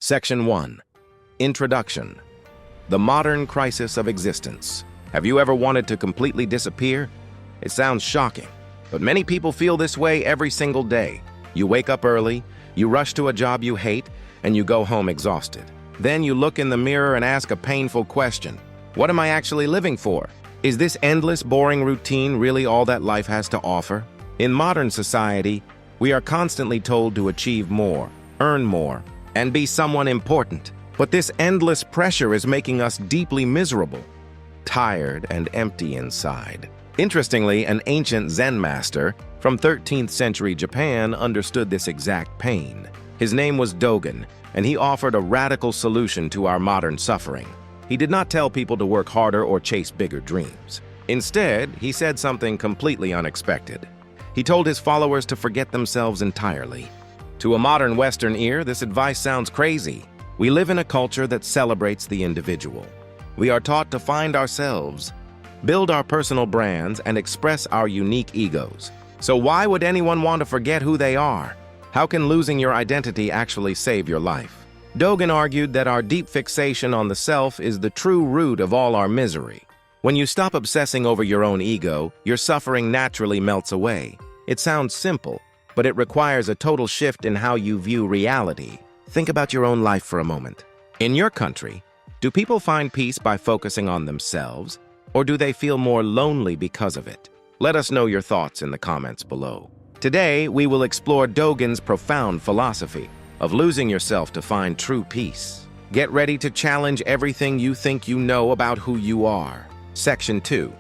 Section 1. Introduction. The Modern Crisis of Existence. Have you ever wanted to completely disappear? It sounds shocking, but many people feel this way every single day. You wake up early, you rush to a job you hate, and you go home exhausted. Then you look in the mirror and ask a painful question. What am I actually living for? Is this endless, boring routine really all that life has to offer? In modern society, we are constantly told to achieve more, earn more, and be someone important. But this endless pressure is making us deeply miserable, tired and empty inside. Interestingly, an ancient Zen master from 13th century Japan understood this exact pain. His name was Dogen, and he offered a radical solution to our modern suffering. He did not tell people to work harder or chase bigger dreams. Instead, he said something completely unexpected. He told his followers to forget themselves entirely. To a modern Western ear, this advice sounds crazy. We live in a culture that celebrates the individual. We are taught to find ourselves, build our personal brands, and express our unique egos. So why would anyone want to forget who they are? How can losing your identity actually save your life? Dogen argued that our deep fixation on the self is the true root of all our misery. When you stop obsessing over your own ego, your suffering naturally melts away. It sounds simple, but it requires a total shift in how you view reality. Think about your own life for a moment. In your country, do people find peace by focusing on themselves, or do they feel more lonely because of it? Let us know your thoughts in the comments below. Today, we will explore Dogen's profound philosophy of losing yourself to find true peace. Get ready to challenge everything you think you know about who you are. Section 2.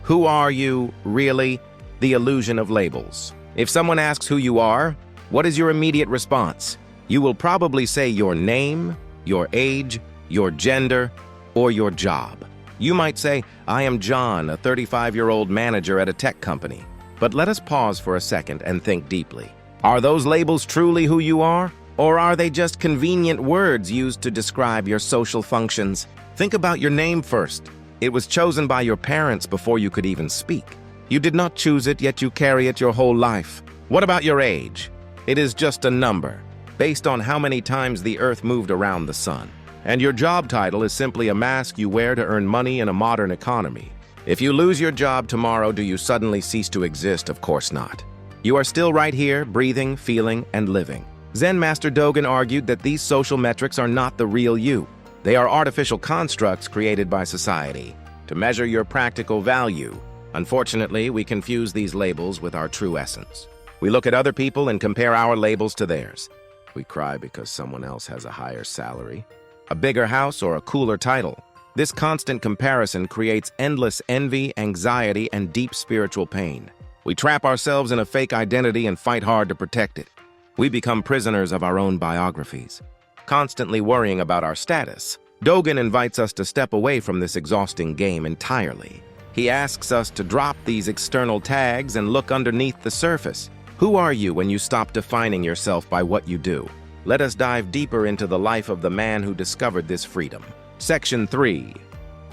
Who are you, really? The illusion of labels. If someone asks who you are, what is your immediate response? You will probably say your name, your age, your gender, or your job. You might say, I am John, a 35-year-old manager at a tech company. But let us pause for a second and think deeply. Are those labels truly who you are? Or are they just convenient words used to describe your social functions? Think about your name first. It was chosen by your parents before you could even speak. You did not choose it, yet you carry it your whole life. What about your age? It is just a number, based on how many times the earth moved around the sun. And your job title is simply a mask you wear to earn money in a modern economy. If you lose your job tomorrow, do you suddenly cease to exist? Of course not. You are still right here, breathing, feeling, and living. Zen Master Dogen argued that these social metrics are not the real you. They are artificial constructs created by society to measure your practical value. Unfortunately, we confuse these labels with our true essence. We look at other people and compare our labels to theirs. We cry because someone else has a higher salary, a bigger house, or a cooler title. This constant comparison creates endless envy, anxiety, and deep spiritual pain. We trap ourselves in a fake identity and fight hard to protect it. We become prisoners of our own biographies, constantly worrying about our status. Dogen invites us to step away from this exhausting game entirely. He asks us to drop these external tags and look underneath the surface. Who are you when you stop defining yourself by what you do? Let us dive deeper into the life of the man who discovered this freedom. Section 3.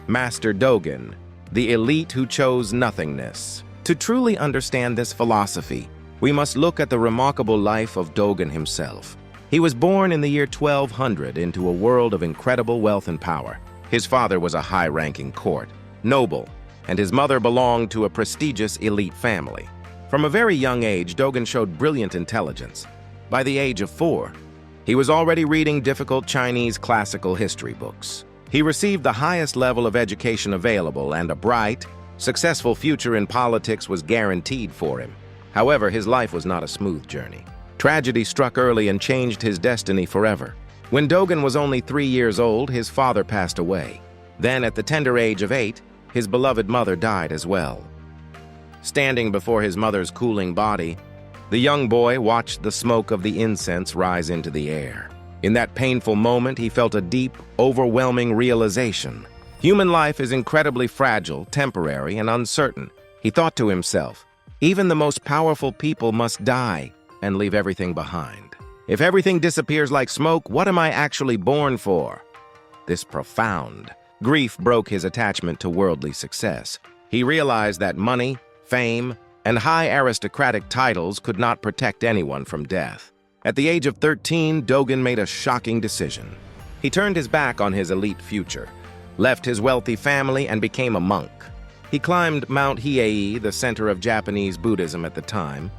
Master Dogen, the elite who chose nothingness. To truly understand this philosophy, we must look at the remarkable life of Dogen himself. He was born in the year 1200 into a world of incredible wealth and power. His father was a high-ranking court noble, and his mother belonged to a prestigious elite family. From a very young age, Dogen showed brilliant intelligence. By the age of 4, he was already reading difficult Chinese classical history books. He received the highest level of education available, and a bright, successful future in politics was guaranteed for him. However, his life was not a smooth journey. Tragedy struck early and changed his destiny forever. When Dogen was only 3 years old, his father passed away. Then, at the tender age of 8, his beloved mother died as well. Standing before his mother's cooling body, the young boy watched the smoke of the incense rise into the air. In that painful moment, he felt a deep, overwhelming realization. Human life is incredibly fragile, temporary, and uncertain. He thought to himself, even the most powerful people must die and leave everything behind. If everything disappears like smoke, what am I actually born for? This profound grief broke his attachment to worldly success. He realized that money, fame, and high aristocratic titles could not protect anyone from death. At the age of 13, Dogen made a shocking decision. He turned his back on his elite future, left his wealthy family, and became a monk. He climbed Mount Hiei, the center of Japanese Buddhism at the time,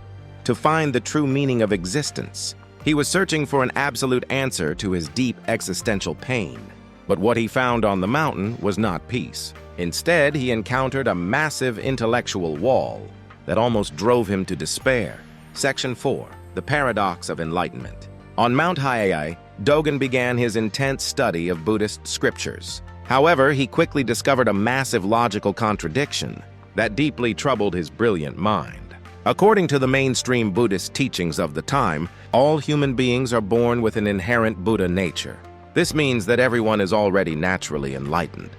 to find the true meaning of existence. He was searching for an absolute answer to his deep existential pain. But what he found on the mountain was not peace. Instead, he encountered a massive intellectual wall that almost drove him to despair. Section 4. The Paradox of Enlightenment. On Mount Hiei, Dogen began his intense study of Buddhist scriptures. However, he quickly discovered a massive logical contradiction that deeply troubled his brilliant mind. According to the mainstream Buddhist teachings of the time, all human beings are born with an inherent Buddha nature. This means that everyone is already naturally enlightened.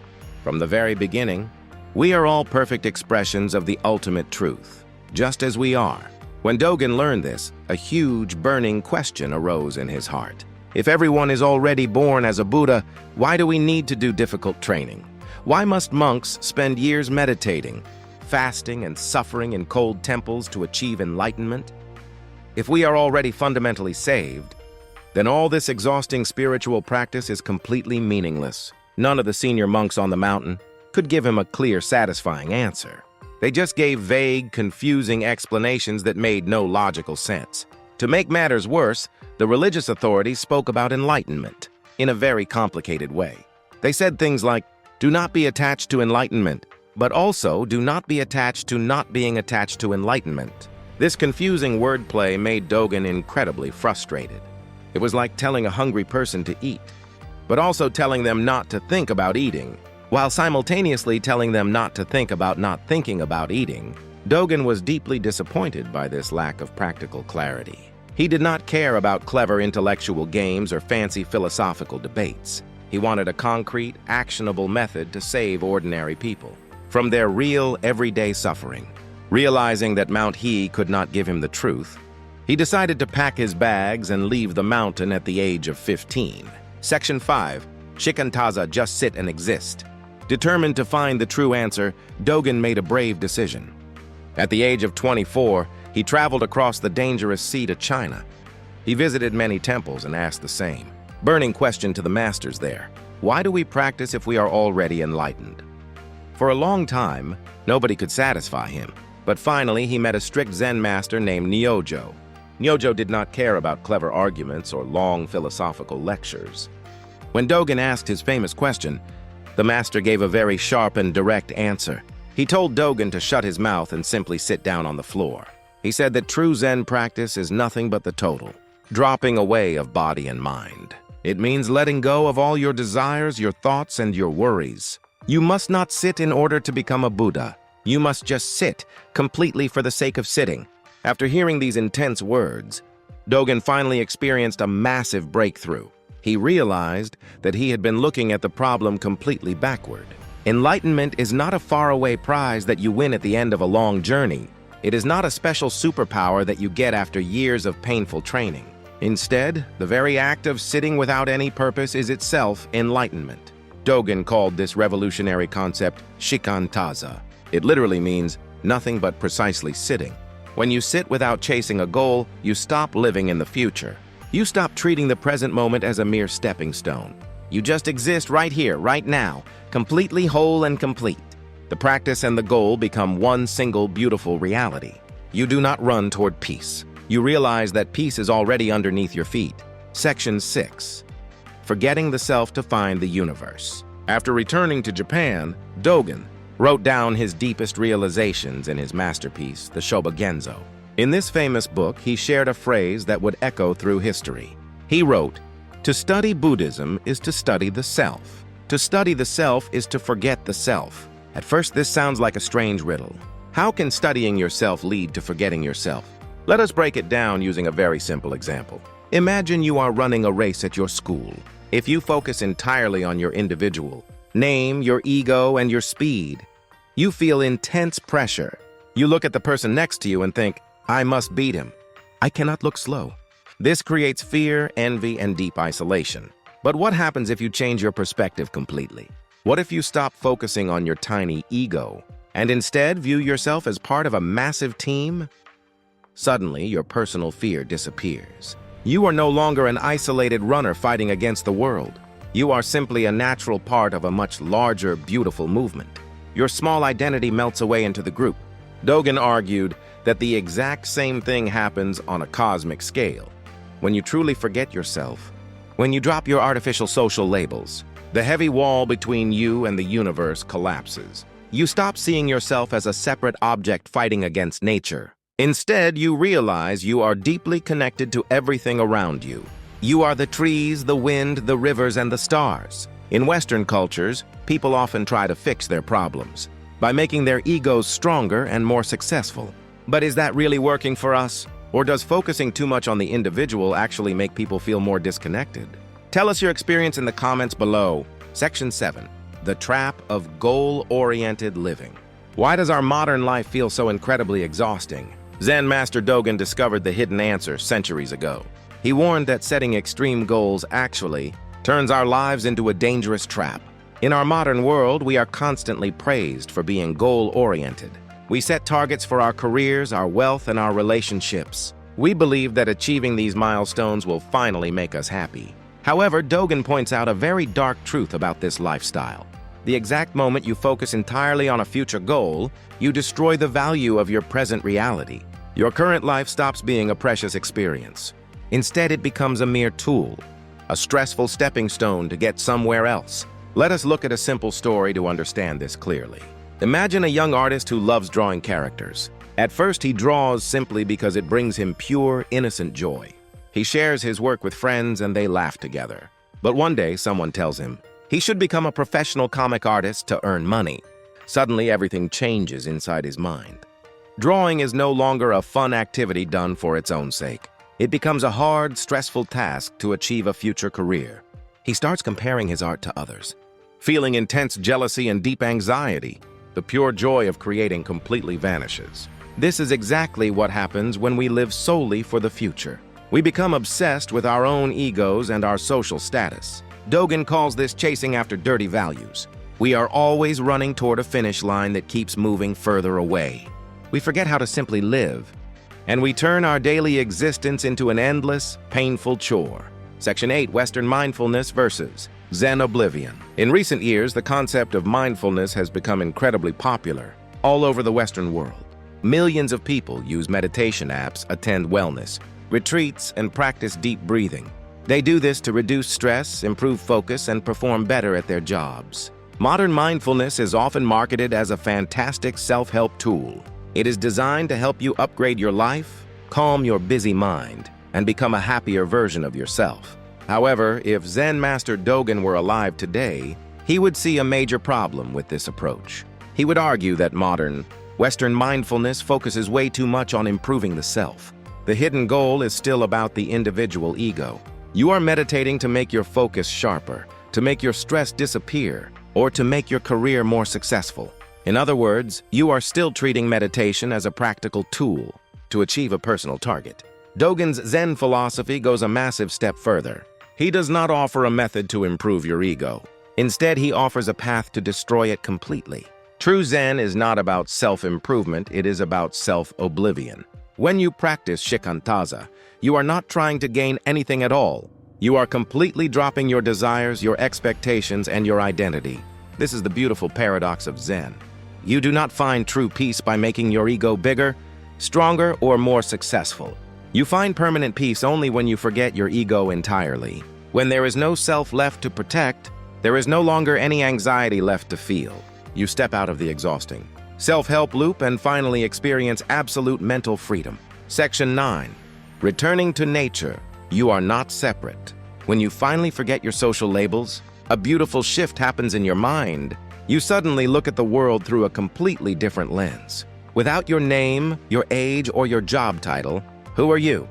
From the very beginning, we are all perfect expressions of the ultimate truth, just as we are. When Dogen learned this, a huge burning question arose in his heart. If everyone is already born as a Buddha, why do we need to do difficult training? Why must monks spend years meditating, fasting, and suffering in cold temples to achieve enlightenment? If we are already fundamentally saved, then all this exhausting spiritual practice is completely meaningless. None of the senior monks on the mountain could give him a clear, satisfying answer. They just gave vague, confusing explanations that made no logical sense. To make matters worse, the religious authorities spoke about enlightenment in a very complicated way. They said things like, "Do not be attached to enlightenment," but also do not be attached to not being attached to enlightenment. This confusing wordplay made Dogen incredibly frustrated. It was like telling a hungry person to eat, but also telling them not to think about eating, while simultaneously telling them not to think about not thinking about eating. Dogen was deeply disappointed by this lack of practical clarity. He did not care about clever intellectual games or fancy philosophical debates. He wanted a concrete, actionable method to save ordinary people from their real, everyday suffering. Realizing that Mount He could not give him the truth, he decided to pack his bags and leave the mountain at the age of 15. Section 5. Shikan-taza, just sit and exist. Determined to find the true answer, Dogen made a brave decision. At the age of 24, he traveled across the dangerous sea to China. He visited many temples and asked the same burning question to the masters there: why do we practice if we are already enlightened? For a long time, nobody could satisfy him, but finally he met a strict Zen master named Nyojo. Nyojo did not care about clever arguments or long philosophical lectures. When Dogen asked his famous question, the master gave a very sharp and direct answer. He told Dogen to shut his mouth and simply sit down on the floor. He said that true Zen practice is nothing but the total dropping away of body and mind. It means letting go of all your desires, your thoughts, and your worries. You must not sit in order to become a Buddha. You must just sit, completely for the sake of sitting. After hearing these intense words, Dogen finally experienced a massive breakthrough. He realized that he had been looking at the problem completely backward. Enlightenment is not a faraway prize that you win at the end of a long journey. It is not a special superpower that you get after years of painful training. Instead, the very act of sitting without any purpose is itself enlightenment. Dogen called this revolutionary concept Shikan-taza. It literally means nothing but precisely sitting. When you sit without chasing a goal, you stop living in the future. You stop treating the present moment as a mere stepping stone. You just exist right here, right now, completely whole and complete. The practice and the goal become one single beautiful reality. You do not run toward peace. You realize that peace is already underneath your feet. Section 6. Forgetting the self to find the universe. After returning to Japan, Dogen wrote down his deepest realizations in his masterpiece, the Shobogenzo. In this famous book, he shared a phrase that would echo through history. He wrote, "To study Buddhism is to study the self. To study the self is to forget the self." At first, this sounds like a strange riddle. How can studying yourself lead to forgetting yourself? Let us break it down using a very simple example. Imagine you are running a race at your school. If you focus entirely on your individual name, your ego, and your speed, you feel intense pressure. You look at the person next to you and think, "I must beat him. I cannot look slow." This creates fear, envy, and deep isolation. But what happens if you change your perspective completely? What if you stop focusing on your tiny ego and instead view yourself as part of a massive team? Suddenly, your personal fear disappears. You are no longer an isolated runner fighting against the world. You are simply a natural part of a much larger, beautiful movement. Your small identity melts away into the group. Dogen argued that the exact same thing happens on a cosmic scale. When you truly forget yourself, when you drop your artificial social labels, the heavy wall between you and the universe collapses. You stop seeing yourself as a separate object fighting against nature. Instead, you realize you are deeply connected to everything around you. You are the trees, the wind, the rivers, and the stars. In Western cultures, people often try to fix their problems by making their egos stronger and more successful. But is that really working for us? Or does focusing too much on the individual actually make people feel more disconnected? Tell us your experience in the comments below. Section 7. The Trap of Goal-Oriented Living. Why does our modern life feel so incredibly exhausting? Zen Master Dogen discovered the hidden answer centuries ago. He warned that setting extreme goals actually turns our lives into a dangerous trap. In our modern world, we are constantly praised for being goal-oriented. We set targets for our careers, our wealth, and our relationships. We believe that achieving these milestones will finally make us happy. However, Dogen points out a very dark truth about this lifestyle. The exact moment you focus entirely on a future goal, you destroy the value of your present reality. Your current life stops being a precious experience. Instead, it becomes a mere tool, a stressful stepping stone to get somewhere else. Let us look at a simple story to understand this clearly. Imagine a young artist who loves drawing characters. At first, he draws simply because it brings him pure, innocent joy. He shares his work with friends and they laugh together. But one day, someone tells him he should become a professional comic artist to earn money. Suddenly, everything changes inside his mind. Drawing is no longer a fun activity done for its own sake. It becomes a hard, stressful task to achieve a future career. He starts comparing his art to others, feeling intense jealousy and deep anxiety. The pure joy of creating completely vanishes. This is exactly what happens when we live solely for the future. We become obsessed with our own egos and our social status. Dogen calls this chasing after dirty values. We are always running toward a finish line that keeps moving further away. We forget how to simply live, and we turn our daily existence into an endless, painful chore. Section 8, Western Mindfulness versus Zen Oblivion. In recent years, the concept of mindfulness has become incredibly popular all over the Western world. Millions of people use meditation apps, attend wellness retreats, and practice deep breathing. They do this to reduce stress, improve focus, and perform better at their jobs. Modern mindfulness is often marketed as a fantastic self-help tool. It is designed to help you upgrade your life, calm your busy mind, and become a happier version of yourself. However, if Zen Master Dogen were alive today, he would see a major problem with this approach. He would argue that modern, Western mindfulness focuses way too much on improving the self. The hidden goal is still about the individual ego. You are meditating to make your focus sharper, to make your stress disappear, or to make your career more successful. In other words, you are still treating meditation as a practical tool to achieve a personal target. Dogen's Zen philosophy goes a massive step further. He does not offer a method to improve your ego. Instead, he offers a path to destroy it completely. True Zen is not about self-improvement, it is about self-oblivion. When you practice Shikan-taza, you are not trying to gain anything at all. You are completely dropping your desires, your expectations, and your identity. This is the beautiful paradox of Zen. You do not find true peace by making your ego bigger, stronger, or more successful. You find permanent peace only when you forget your ego entirely. When there is no self left to protect, there is no longer any anxiety left to feel. You step out of the exhausting self-help loop and finally experience absolute mental freedom. Section 9. Returning to nature. You are not separate. When you finally forget your social labels, a beautiful shift happens in your mind. You suddenly look at the world through a completely different lens. Without your name, your age, or your job title, who are you?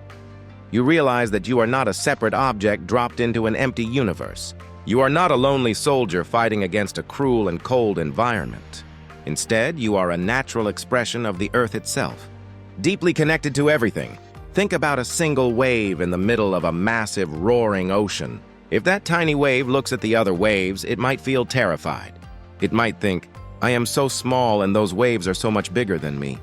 You realize that you are not a separate object dropped into an empty universe. You are not a lonely soldier fighting against a cruel and cold environment. Instead, you are a natural expression of the earth itself, deeply connected to everything. Think about a single wave in the middle of a massive, roaring ocean. If that tiny wave looks at the other waves, it might feel terrified. It might think, I am so small and those waves are so much bigger than me.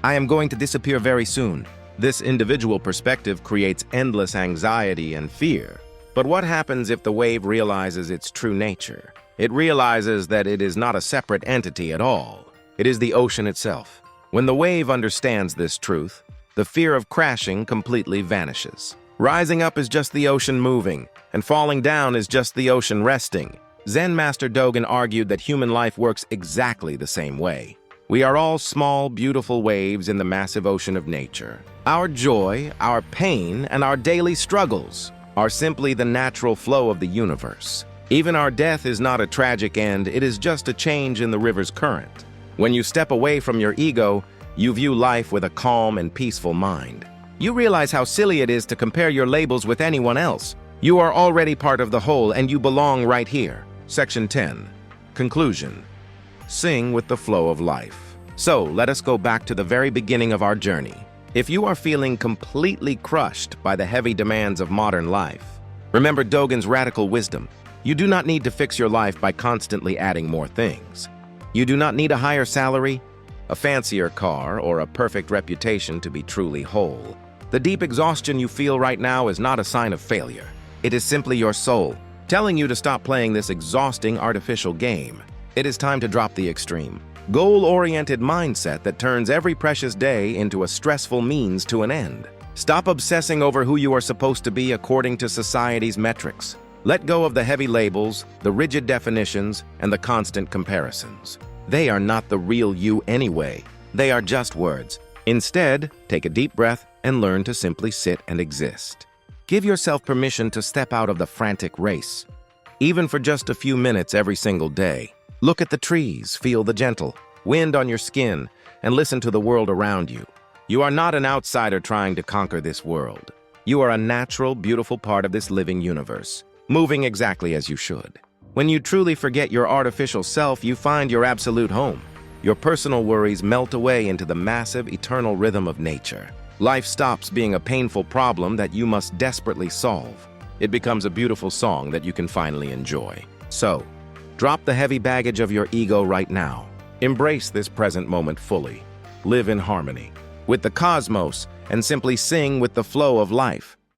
I am going to disappear very soon. This individual perspective creates endless anxiety and fear. But what happens if the wave realizes its true nature? It realizes that it is not a separate entity at all. It is the ocean itself. When the wave understands this truth, the fear of crashing completely vanishes. Rising up is just the ocean moving, and falling down is just the ocean resting. Zen Master Dogen argued that human life works exactly the same way. We are all small, beautiful waves in the massive ocean of nature. Our joy, our pain, and our daily struggles are simply the natural flow of the universe. Even our death is not a tragic end, it is just a change in the river's current. When you step away from your ego, you view life with a calm and peaceful mind. You realize how silly it is to compare your labels with anyone else. You are already part of the whole and you belong right here. Section 10. Conclusion. Sing with the flow of life. So, let us go back to the very beginning of our journey. If you are feeling completely crushed by the heavy demands of modern life, remember Dogen's radical wisdom. You do not need to fix your life by constantly adding more things. You do not need a higher salary, a fancier car, or a perfect reputation to be truly whole. The deep exhaustion you feel right now is not a sign of failure. It is simply your soul telling you to stop playing this exhausting artificial game. It is time to drop the extreme, goal-oriented mindset that turns every precious day into a stressful means to an end. Stop obsessing over who you are supposed to be according to society's metrics. Let go of the heavy labels, the rigid definitions, and the constant comparisons. They are not the real you anyway. They are just words. Instead, take a deep breath and learn to simply sit and exist. Give yourself permission to step out of the frantic race, even for just a few minutes every single day. Look at the trees, feel the gentle wind on your skin, and listen to the world around you. You are not an outsider trying to conquer this world. You are a natural, beautiful part of this living universe, moving exactly as you should. When you truly forget your artificial self, you find your absolute home. Your personal worries melt away into the massive, eternal rhythm of nature. Life stops being a painful problem that you must desperately solve. It becomes a beautiful song that you can finally enjoy. So, drop the heavy baggage of your ego right now. Embrace this present moment fully. Live in harmony with the cosmos and simply sing with the flow of life.